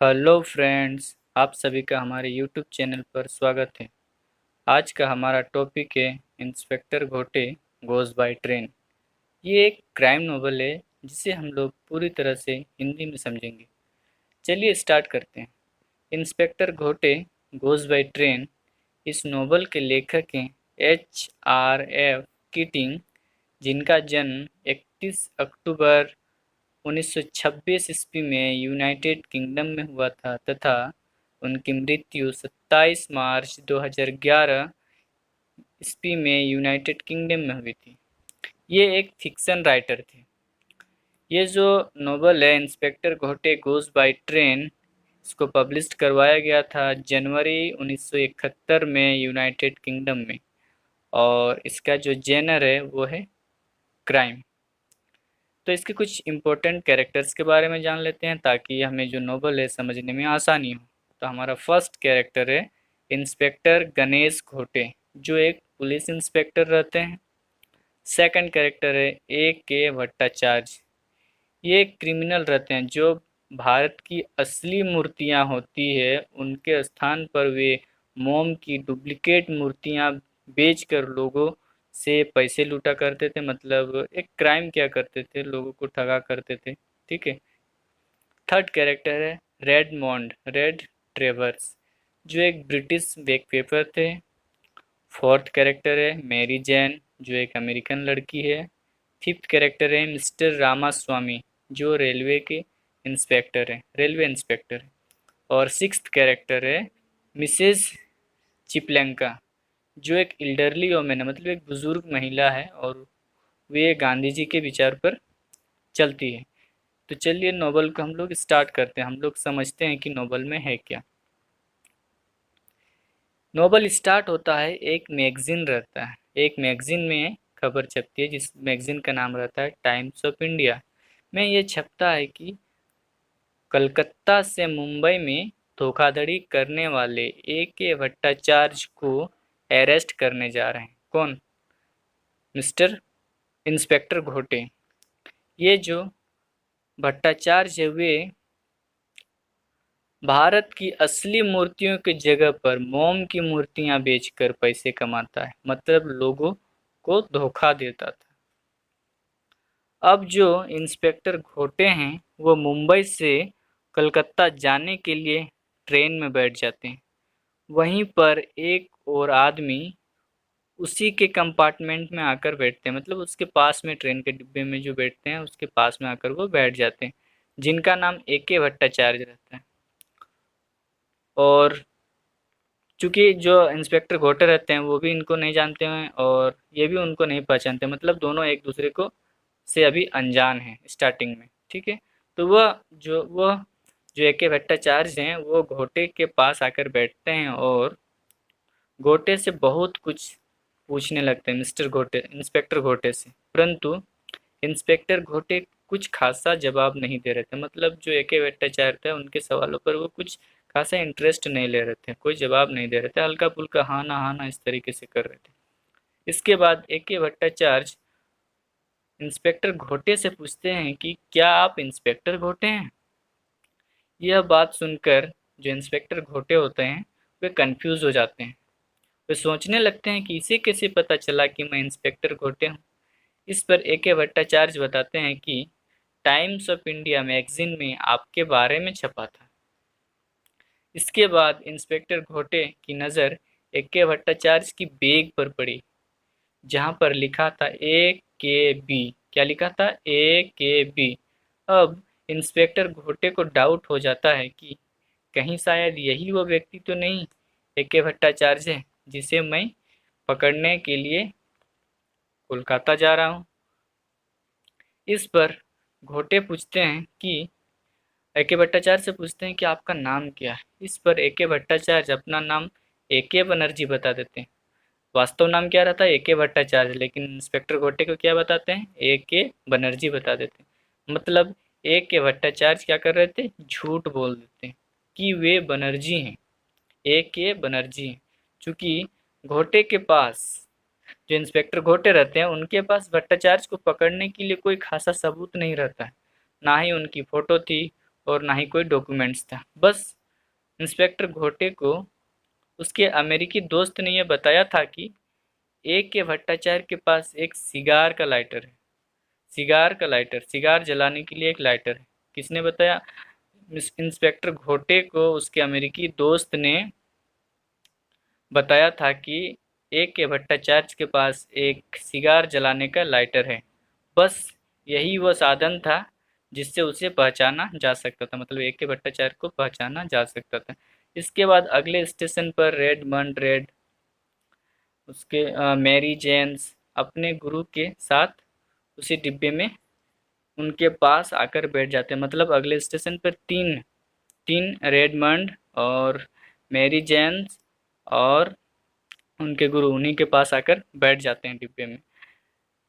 Hello friends, आप सभी का हमारे यूट्यूब चैनल पर स्वागत है। आज का हमारा टॉपिक है इंस्पेक्टर घोटे गोज़ बाय ट्रेन। ये एक क्राइम नॉवल है जिसे हम लोग पूरी तरह से हिंदी में समझेंगे। चलिए स्टार्ट करते हैं। इंस्पेक्टर घोटे गोज़ बाय ट्रेन इस नॉवल के लेखक हैं H.R.F. कीटिंग, जिनका जन्म 31 अक्टूबर 1926 ईस्वी में यूनाइटेड किंगडम में हुआ था तथा उनकी मृत्यु 27 मार्च 2011 ईस्वी में यूनाइटेड किंगडम में हुई थी। ये एक फिक्शन राइटर थे। ये जो नोवेल है इंस्पेक्टर घोटे गोज़ बाय ट्रेन, इसको पब्लिश करवाया गया था जनवरी 1971 में यूनाइटेड किंगडम में, और इसका जो जेनर है वो है क्राइम। तो इसके कुछ इम्पोर्टेंट कैरेक्टर्स के बारे में जान लेते हैं ताकि हमें जो नोवेल है समझने में आसानी हो। तो हमारा फर्स्ट कैरेक्टर है इंस्पेक्टर गणेश घोटे, जो एक पुलिस इंस्पेक्टर रहते हैं। सेकंड कैरेक्टर है A.K. भट्टाचार्य। ये एक क्रिमिनल रहते हैं जो भारत की असली मूर्तियां होती है उनके स्थान पर वे मोम की डुप्लीकेट मूर्तियां बेचकर लोगों से पैसे लूटा करते थे। मतलब एक क्राइम किया करते थे, लोगों को ठगा करते थे। ठीक है। थर्ड कैरेक्टर है रेड ट्रेवर्स, जो एक ब्रिटिश पेपर थे। फोर्थ कैरेक्टर है मैरी जैन, जो एक अमेरिकन लड़की है। फिफ्थ कैरेक्टर है मिस्टर रामास्वामी, जो रेलवे इंस्पेक्टर है। और सिक्स्थ कैरेक्टर है मिसेस चिपलेंका, जो एक इल्डरली वोमेन है, मतलब एक बुजुर्ग महिला है और वे गांधी जी के विचार पर चलती है। तो चलिए नोवेल को हम लोग स्टार्ट करते हैं, हम लोग समझते हैं कि नोवेल में है क्या। नोवेल स्टार्ट होता है, एक मैगजीन रहता है, एक मैगजीन में खबर छपती है जिस मैगजीन का नाम रहता है टाइम्स ऑफ इंडिया। में ये छपता है कि कलकत्ता से मुंबई में धोखाधड़ी करने वाले A.K. भट्टाचार्य को अरेस्ट करने जा रहे हैं। कौन? मिस्टर इंस्पेक्टर घोटे। ये जो भट्टाचार्य है वे भारत की असली मूर्तियों की जगह पर मोम की मूर्तियां बेचकर पैसे कमाता है, मतलब लोगों को धोखा देता था। अब जो इंस्पेक्टर घोटे हैं वो मुंबई से कलकत्ता जाने के लिए ट्रेन में बैठ जाते हैं। वहीं पर एक और आदमी उसी के कंपार्टमेंट में आकर बैठते हैं, मतलब उसके पास में, ट्रेन के डिब्बे में जो बैठते हैं उसके पास में आकर वो बैठ जाते हैं, जिनका नाम A.K. भट्टाचार्य रहता है। और चूंकि जो इंस्पेक्टर घोटे रहते हैं वो भी इनको नहीं जानते हैं और ये भी उनको नहीं पहचानते, मतलब दोनों एक दूसरे को से अभी अनजान हैं स्टार्टिंग में। ठीक है। तो वह जो A.K. भट्टाचार्य हैं वो घोटे के पास आकर बैठते हैं और घोटे से बहुत कुछ पूछने लगते हैं, इंस्पेक्टर घोटे से। परंतु इंस्पेक्टर घोटे कुछ खासा जवाब नहीं दे रहे थे, मतलब जो A.K. भट्टाचार्य थे उनके सवालों पर वो कुछ खासा इंटरेस्ट नहीं ले रहे थे, कोई जवाब नहीं दे रहे थे, हल्का फुल्का हाँ ना इस तरीके से कर रहे थे। इसके बाद A.K. भट्टाचार्य इंस्पेक्टर घोटे से पूछते हैं कि क्या आप इंस्पेक्टर घोटे हैं? यह बात सुनकर जो इंस्पेक्टर घोटे होते हैं वे कंफ्यूज हो जाते हैं। वे सोचने लगते हैं कि इसे कैसे पता चला कि मैं इंस्पेक्टर घोटे हूँ। इस पर A.K. भट्टाचार्य बताते हैं कि टाइम्स ऑफ इंडिया मैगजीन में आपके बारे में छपा था। इसके बाद इंस्पेक्टर घोटे की नज़र A.K. भट्टाचार्य की बैग पर पड़ी, जहाँ पर लिखा था AKB। क्या लिखा था? AKB। अब इंस्पेक्टर घोटे को डाउट हो जाता है कि कहीं शायद यही वो व्यक्ति तो नहीं A.K. भट्टाचार्य है जिसे मैं पकड़ने के लिए कोलकाता जा रहा हूँ। इस पर घोटे पूछते हैं कि A.K. भट्टाचार्य से पूछते हैं कि आपका नाम क्या है। इस पर A.K. भट्टाचार्य अपना नाम A.K. बनर्जी बता देते हैं। वास्तव नाम क्या रहता है? A.K. भट्टाचार्य, लेकिन इंस्पेक्टर घोटे को क्या बताते हैं? A.K. बनर्जी बता देते हैं। मतलब A.K. भट्टाचार्य क्या कर रहे थे? झूठ बोल देते हैं कि वे बनर्जी हैं, A.K. बनर्जी हैं। चूंकि घोटे के पास, जो इंस्पेक्टर घोटे रहते हैं उनके पास भट्टाचार्य को पकड़ने के लिए कोई खासा सबूत नहीं रहता है, ना ही उनकी फोटो थी, और ना ही कोई डॉक्यूमेंट्स था। बस इंस्पेक्टर घोटे को उसके अमेरिकी दोस्त ने यह बताया था कि ए के भट्टाचार्य के पास एक सिगार का लाइटर है। सिगार का लाइटर, सिगार जलाने के लिए एक लाइटर है। किसने बताया? इंस्पेक्टर घोटे को उसके अमेरिकी दोस्त ने बताया था कि ए के भट्टाचार्य के पास एक सिगार जलाने का लाइटर है। बस यही वो साधन था जिससे उसे पहचाना जा सकता था, मतलब ए के भट्टाचार्य को पहचाना जा सकता था। इसके बाद अगले स्टेशन पर रेडमंड रेड उसके मैरी जेम्स अपने गुरु के साथ उसी डिब्बे में उनके पास आकर बैठ जाते हैं। मतलब अगले स्टेशन पर तीन तीन रेडमंड और मैरी जेम्स और उनके गुरु उन्हीं के पास आकर बैठ जाते हैं डिब्बे में।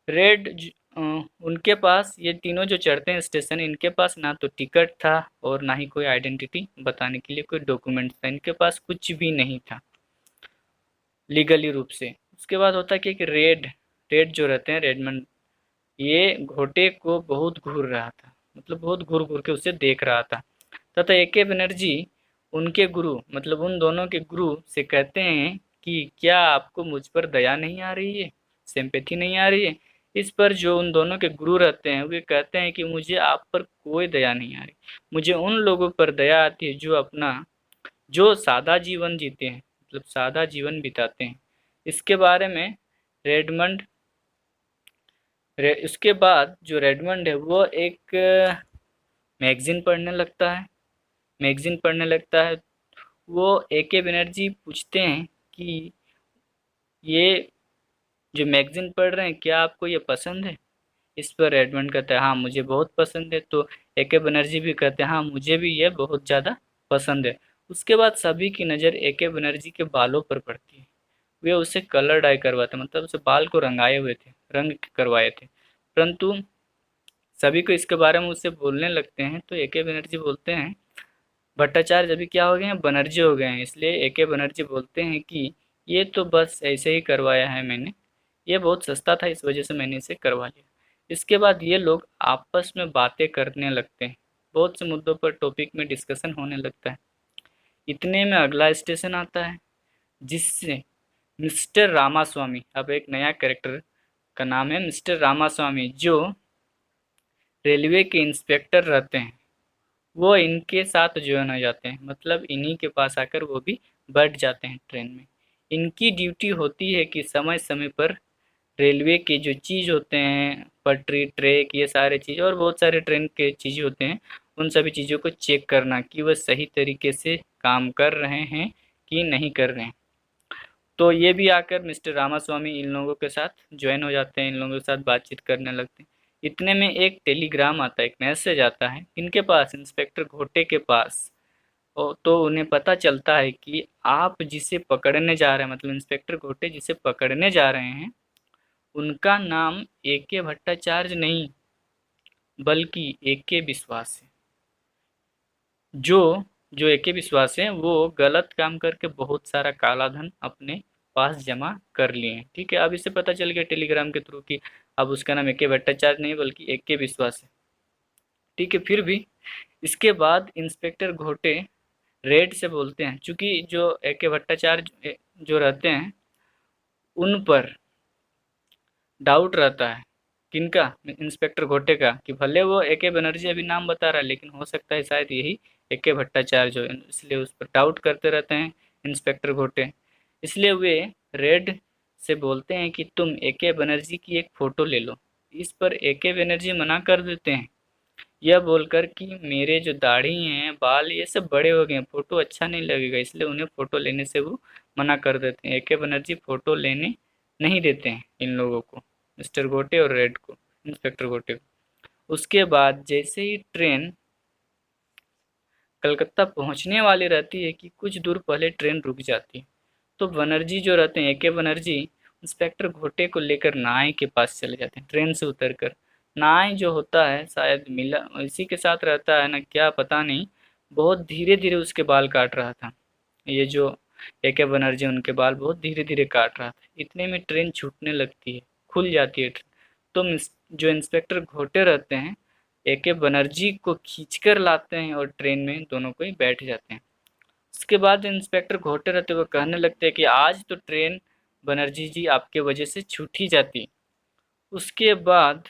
रेड उनके पास, ये तीनों जो चढ़ते हैं स्टेशन, इनके पास ना तो टिकट था और ना ही कोई आइडेंटिटी बताने के लिए कोई डॉक्यूमेंट था। इनके पास कुछ भी नहीं था लीगली रूप से। उसके बाद होता है कि रेड रेड जो रहते हैं रेडमंड, ये घोटे को बहुत घूर रहा था, मतलब बहुत घूर घूर के उसे देख रहा था। तथा ए.के. बनर्जी उनके गुरु, मतलब उन दोनों के गुरु से कहते हैं कि क्या आपको मुझ पर दया नहीं आ रही है, सिंपैथी नहीं आ रही है? इस पर जो उन दोनों के गुरु रहते हैं वे कहते हैं कि मुझे आप पर कोई दया नहीं आ रही, मुझे उन लोगों पर दया आती है जो सादा जीवन जीते हैं, मतलब सादा जीवन बिताते हैं। इसके बारे में रेडमंड उसके बाद जो रेडमंड है वो एक मैगजीन पढ़ने लगता है। मैगजीन पढ़ने लगता है। वो ए.के. बनर्जी पूछते हैं कि ये जो मैगजीन पढ़ रहे हैं क्या आपको ये पसंद है? इस पर रेडमंड कहता है हाँ मुझे बहुत पसंद है। तो ए.के. बनर्जी भी कहते हैं हाँ मुझे भी ये बहुत ज़्यादा पसंद है। उसके बाद सभी की नज़र ए.के. बनर्जी के बालों पर पड़ती है। वे उसे कलर डाई करवाते, मतलब उसे बाल को रंगाए हुए थे, रंग करवाए थे। परंतु सभी को इसके बारे में उससे बोलने लगते हैं तो ए.के. बनर्जी बोलते हैं, भट्टाचार्य अभी क्या हो गए हैं, बनर्जी हो गए हैं। इसलिए ए.के. बनर्जी बोलते हैं कि ये तो बस ऐसे ही करवाया है मैंने, ये बहुत सस्ता था इस वजह से मैंने इसे करवा लिया। इसके बाद ये लोग आपस में बातें करने लगते हैं, बहुत से मुद्दों पर टॉपिक में डिस्कशन होने लगता है। इतने में अगला स्टेशन आता है जिससे मिस्टर रामास्वामी, अब एक नया कैरेक्टर का नाम है मिस्टर रामास्वामी, जो रेलवे के इंस्पेक्टर रहते हैं, वो इनके साथ ज्वाइन हो जाते हैं, मतलब इन्हीं के पास आकर वो भी बैठ जाते हैं ट्रेन में। इनकी ड्यूटी होती है कि समय समय पर रेलवे के जो चीज़ होते हैं, पटरी, ट्रैक, ये सारे चीज़ और बहुत सारे ट्रेन के चीज़ होते हैं, उन सभी चीज़ों को चेक करना कि वह सही तरीके से काम कर रहे हैं कि नहीं कर रहे हैं। तो ये भी आकर मिस्टर रामास्वामी इन लोगों के साथ ज्वाइन हो जाते हैं, इन लोगों के साथ बातचीत करने लगते हैं। इतने में एक टेलीग्राम आता है, एक मैसेज आता है किनके पास, इंस्पेक्टर घोटे के पास। तो उन्हें पता चलता है कि आप जिसे पकड़ने जा रहे हैं, मतलब इंस्पेक्टर घोटे जिसे पकड़ने जा रहे हैं, उनका नाम ए.के. भट्टाचार्य नहीं बल्कि ए.के. विश्वास है। जो जो ए.के. विश्वास है वो गलत काम करके बहुत सारा काला धन अपने पास जमा कर लिए हैं। ठीक है, अब इसे पता चल गया टेलीग्राम के थ्रू कि अब उसका नाम ए.के. भट्टाचार्य नहीं बल्कि ए.के. विश्वास है। ठीक है, फिर भी इसके बाद इंस्पेक्टर घोटे रेड से बोलते हैं, चूंकि जो ए.के. भट्टाचार्य जो रहते हैं उन पर डाउट रहता है, किनका, इंस्पेक्टर घोटे का, कि भले वो ए.के. बनर्जी अभी नाम बता रहा है लेकिन हो सकता है शायद यही ए.के. भट्टाचार्य जो है, इसलिए उस पर डाउट करते रहते हैं इंस्पेक्टर घोटे। इसलिए वे रेड से बोलते हैं कि तुम ए.के. बनर्जी की एक फ़ोटो ले लो। इस पर ए.के. बनर्जी मना कर देते हैं, यह बोलकर कि मेरे जो दाढ़ी हैं, बाल, ये सब बड़े हो गए हैं, फ़ोटो अच्छा नहीं लगेगा, इसलिए उन्हें फ़ोटो लेने से वो मना कर देते हैं। ए.के. बनर्जी फ़ोटो लेने नहीं देते हैं इन लोगों को, मिस्टर घोटे और रेड को, इंस्पेक्टर घोटे को। उसके बाद जैसे ही ट्रेन कलकत्ता पहुंचने वाली रहती है कि कुछ दूर पहले ट्रेन रुक जाती है। तो बनर्जी जो रहते हैं, ए.के. बनर्जी इंस्पेक्टर घोटे को लेकर नाई के पास चले जाते हैं ट्रेन से उतरकर। नाई जो होता है शायद मिला इसी के साथ रहता है ना, क्या पता नहीं, बहुत धीरे धीरे उसके बाल काट रहा था। ये जो ए.के. बनर्जी, उनके बाल बहुत धीरे धीरे काट रहा था। इतने में ट्रेन छूटने लगती है, खुल जाती है ट्रेन। तो जो इंस्पेक्टर घोटे रहते हैं AK बनर्जी को खींचकर लाते हैं और ट्रेन में दोनों कोई बैठ जाते हैं। उसके बाद इंस्पेक्टर घोटे रहते वो कहने लगते हैं कि आज तो ट्रेन बनर्जी जी आपके वजह से छूट ही जाती। उसके बाद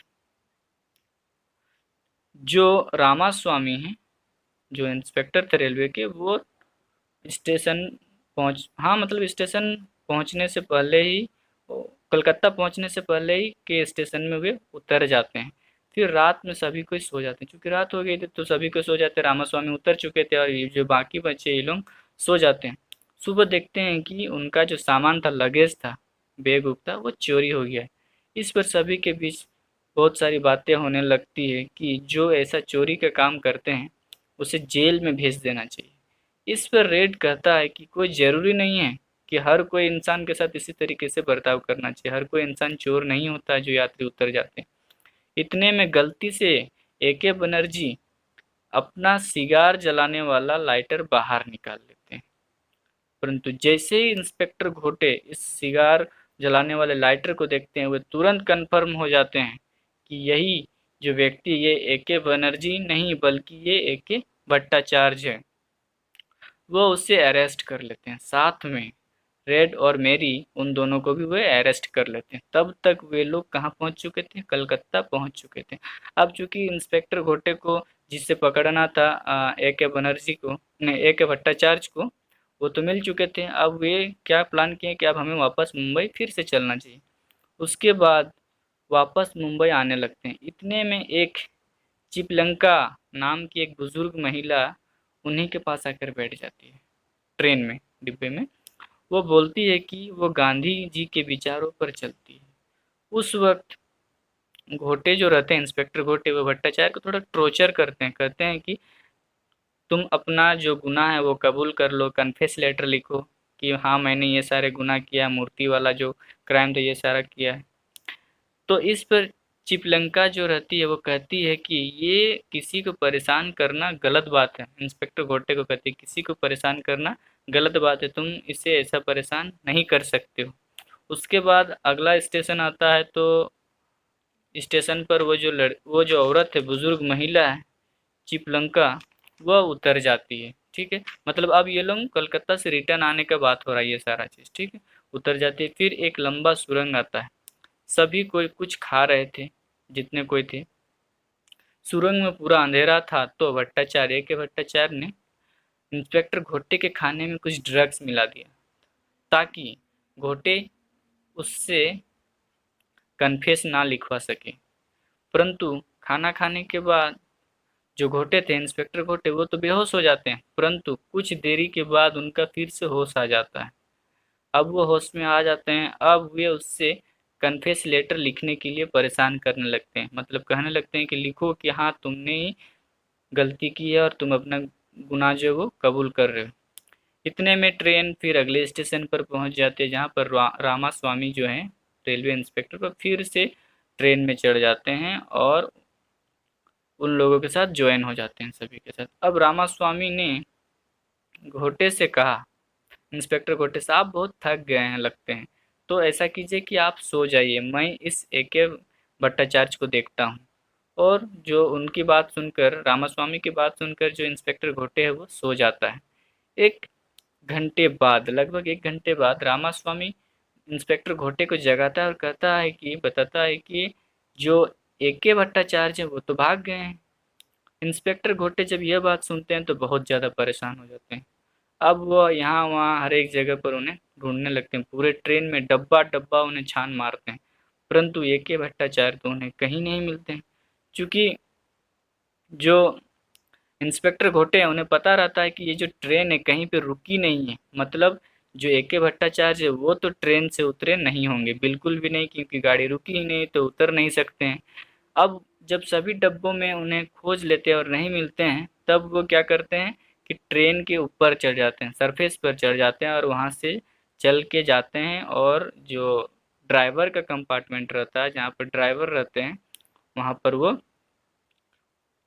जो रामास्वामी हैं, जो इंस्पेक्टर थे रेलवे के, वो स्टेशन हाँ मतलब स्टेशन पहुंचने से पहले ही, कलकत्ता पहुंचने से पहले ही के स्टेशन में वे उतर जाते हैं। फिर रात में सभी कोई सो जाते हैं, क्योंकि रात हो गई थी तो सभी को सो जाते हैं। रामास्वामी उतर चुके थे और ये जो बाकी बचे ये लोग सो जाते हैं। सुबह देखते हैं कि उनका जो सामान था, लगेज था, बैग उग था, वो चोरी हो गया है। इस पर सभी के बीच बहुत सारी बातें होने लगती है कि जो ऐसा चोरी का काम करते हैं उसे जेल में भेज देना चाहिए। इस पर रेड कहता है कि कोई ज़रूरी नहीं है कि हर कोई इंसान के साथ इसी तरीके से बर्ताव करना चाहिए, हर कोई इंसान चोर नहीं होता जो यात्री उतर जाते हैं। इतने में गलती से AK बनर्जी अपना सिगार जलाने वाला लाइटर बाहर निकाल लेते हैं, परंतु जैसे ही इंस्पेक्टर घोटे इस सिगार जलाने वाले लाइटर को देखते हैं, वे तुरंत कन्फर्म हो जाते हैं कि यही जो व्यक्ति, ये AK बनर्जी नहीं बल्कि ये AK भट्टाचार्य है। वो उसे अरेस्ट कर लेते हैं। साथ में रेड और मेरी, उन दोनों को भी वे अरेस्ट कर लेते हैं। तब तक वे लोग कहाँ पहुँच चुके थे? कलकत्ता पहुँच चुके थे। अब चूंकि इंस्पेक्टर घोटे को जिससे पकड़ना था AK बनर्जी को, नहीं AK भट्टाचार्य को, वो तो मिल चुके थे। अब वे क्या प्लान किए कि अब हमें वापस मुंबई फिर से चलना चाहिए। उसके बाद वापस मुंबई आने लगते हैं। इतने में एक चिपलंका नाम की एक बुजुर्ग महिला उन्हीं के पास आकर बैठ जाती है ट्रेन में, डिब्बे में। वो बोलती है कि वो गांधी जी के विचारों पर चलती है। उस वक्त घोटे जो रहते हैं, इंस्पेक्टर घोटे, वो भट्टाचार्य को थोड़ा टॉर्चर करते हैं, कहते हैं कि तुम अपना जो गुनाह है वो कबूल कर लो, कन्फेस लेटर लिखो कि हाँ मैंने ये सारे गुनाह किया, मूर्ति वाला जो क्राइम था ये सारा किया है। तो इस पर चिपलंका जो रहती है वो कहती है कि ये किसी को परेशान करना गलत बात है। इंस्पेक्टर घोटे को कहती है किसी को परेशान करना गलत बात है, तुम इसे ऐसा परेशान नहीं कर सकते हो। उसके बाद अगला स्टेशन आता है, तो स्टेशन पर वो जो औरत है, बुजुर्ग महिला है चिपलंका, वह उतर जाती है। ठीक है, मतलब अब ये लोग कलकत्ता से रिटर्न आने का बात हो रहा है ये सारा चीज़। ठीक है, उतर जाती है। फिर एक लंबा सुरंग आता है। सभी कोई कुछ खा रहे थे, जितने कोई थे। सुरंग में पूरा अंधेरा था, तो भट्टाचार्य के भट्टाचार्य ने इंस्पेक्टर घोटे के खाने में कुछ ड्रग्स मिला दिया, ताकि घोटे उससे कन्फेस ना लिखवा सके। परंतु खाना खाने के बाद जो घोटे थे, इंस्पेक्टर घोटे, वो तो बेहोश हो जाते हैं, परंतु कुछ देरी के बाद उनका फिर से होश आ जाता है। अब वो होश में आ जाते हैं। अब वे उससे कन्फेस लेटर लिखने के लिए परेशान करने लगते हैं, मतलब कहने लगते हैं कि लिखो कि हाँ तुमने ही गलती की है और तुम अपना गुनाह जो है वो कबूल कर रहे हो। इतने में ट्रेन फिर अगले स्टेशन पर पहुंच जाती है, जहाँ पर रामास्वामी जो हैं रेलवे इंस्पेक्टर, पर फिर से ट्रेन में चढ़ जाते हैं और उन लोगों के साथ ज्वाइन हो जाते हैं सभी के साथ। अब रामास्वामी ने घोटे से कहा, इंस्पेक्टर घोटे साहब बहुत थक गए हैं लगते हैं, तो ऐसा कीजिए कि आप सो जाइए, मैं इस AK भट्टाचार्य को देखता हूँ। और जो उनकी बात सुनकर, रामास्वामी की बात सुनकर जो इंस्पेक्टर घोटे है वो सो जाता है। एक घंटे बाद, लगभग 1 घंटे बाद, रामास्वामी इंस्पेक्टर घोटे को जगाता है और कहता है कि, बताता है कि जो AK भट्टाचार्य है वो तो भाग गए हैं। इंस्पेक्टर घोटे जब यह बात सुनते हैं तो बहुत ज़्यादा परेशान हो जाते हैं। अब वो यहाँ वहाँ हर एक जगह पर उन्हें ढूंढने लगते हैं, पूरे ट्रेन में डब्बा डब्बा उन्हें छान मारते हैं, परंतु AK भट्टाचार्य तो उन्हें कहीं नहीं मिलते हैं। चूँकि जो इंस्पेक्टर घोटे हैं उन्हें पता रहता है कि ये जो ट्रेन है कहीं पे रुकी नहीं है, मतलब जो AK भट्टाचार्य है वो तो ट्रेन से उतरे नहीं होंगे, बिल्कुल भी नहीं, क्योंकि गाड़ी रुकी ही नहीं तो उतर नहीं सकते हैं। अब जब सभी डब्बों में उन्हें खोज लेते हैं और नहीं मिलते हैं, तब वो क्या करते हैं कि ट्रेन के ऊपर चढ़ जाते हैं, सरफेस पर चढ़ जाते हैं और वहाँ से चल के जाते हैं, और जो ड्राइवर का कंपार्टमेंट रहता है, जहाँ पर ड्राइवर रहते हैं, वहाँ पर वो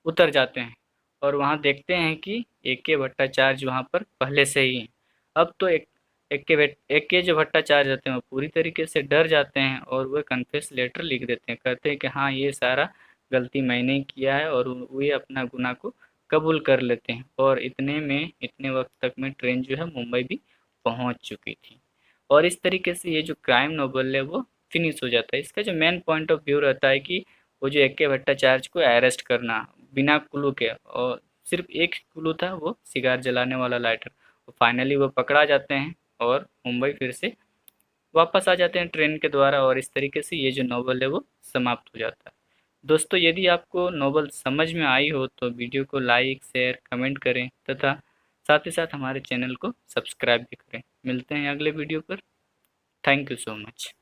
उतर जाते हैं और वहाँ देखते हैं कि AK भट्टाचार्य वहाँ पर पहले से ही हैं। अब तो AK जो भट्टाचार्य रहते हैं वो पूरी तरीके से डर जाते हैं और वह कन्फेस लेटर लिख देते हैं, कहते हैं कि हाँ ये सारा गलती मैंने ही किया है, और वे अपना गुनाह को कबूल कर लेते हैं, और इतने वक्त तक में ट्रेन जो है मुंबई भी पहुंच चुकी थी। और इस तरीके से ये जो क्राइम नॉवल है वो फिनिश हो जाता है। इसका जो मेन पॉइंट ऑफ व्यू रहता है कि वो जो ए के भट्टाचार्य को अरेस्ट करना बिना क्लू के, और सिर्फ एक क्लू था, वो सिगार जलाने वाला लाइटर। फाइनली वो पकड़ा जाते हैं और मुंबई फिर से वापस आ जाते हैं ट्रेन के द्वारा, और इस तरीके से ये जो नॉवल है वो समाप्त हो जाता है। दोस्तों, यदि आपको नॉवल समझ में आई हो तो वीडियो को लाइक शेयर कमेंट करें, तथा साथ ही साथ हमारे चैनल को सब्सक्राइब भी करें। मिलते हैं अगले वीडियो पर। Thank you so much.